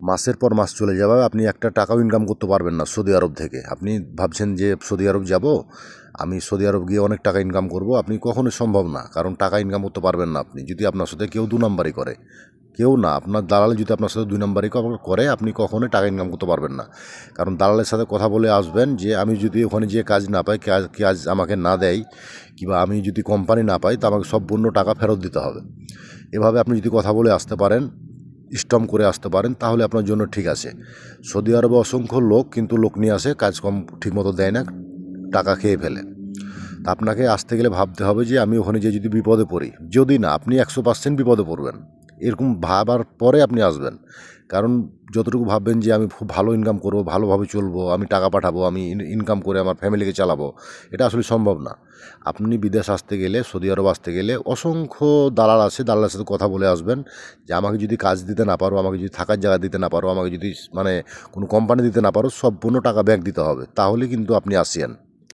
মাসের পর মাস চলে যাবে, আপনি একটা টাকাও ইনকাম করতে পারবেন না সৌদি আরব থেকে। আপনি ভাবছেন যে সৌদি আরব যাব, আমি সৌদি আরব গিয়ে অনেক টাকা ইনকাম করব, আপনি কখনোই সম্ভব না। কারণ টাকা ইনকাম করতে পারবেন না আপনি, যদি আপনার সাথে কেউ 2 নাম্বারই করে। কেউ না, আপনার দালাল যদি আপনার সাথে 2 নাম্বারই করে, আপনি কখনোই টাকা ইনকাম করতে পারবেন না। কারণ দালালের সাথে কথা বলে আসবেন যে আমি যদি ওখানে যেয়ে কাজ না পাই, কাজ আমাকে না দেয়, কিংবা আমি যদি কোম্পানি না পাই, তো আমাকে সম্পূর্ণ টাকা ফেরত দিতে হবে। এভাবে আপনি যদি কথা বলে আসতে পারেন, স্টম করে আসতে পারেন, তাহলে আপনার জন্য ঠিক আছে। সৌদি আরবে অসংখ্য লোক কিন্তু লোক নিয়ে আসে, কাজ কম ঠিকমতো দেয় না, টাকা খেয়ে ফেলে। তা আপনাকে আসতে গেলে ভাবতে হবে যে আমি ওখানে যেয়ে যদি বিপদে পড়ি, যদি না, আপনি 100% বিপদে পড়বেন। এরকম ভাবার পরে আপনি আসবেন। কারণ যতটুকু ভাববেন যে আমি খুব ভালো ইনকাম করব, ভালোভাবে চলবো, আমি টাকা পাঠাবো, আমি ইনকাম করে আমার ফ্যামিলিকে চালাবো, এটা আসলে সম্ভব না। আপনি বিদেশ আসতে গেলে, সৌদি আরব আসতে গেলে অসংখ্য দালাল আছে, দালালের সাথে কথা বলে আসবেন যে আমাকে যদি কাজ দিতে না পারো, আমাকে যদি থাকার জায়গা দিতে না পারো, আমাকে যদি কোনো কোম্পানি দিতে না পারো, সম্পূর্ণ টাকা ব্যাক দিতে হবে, তাহলে কিন্তু আপনি আসিয়েন।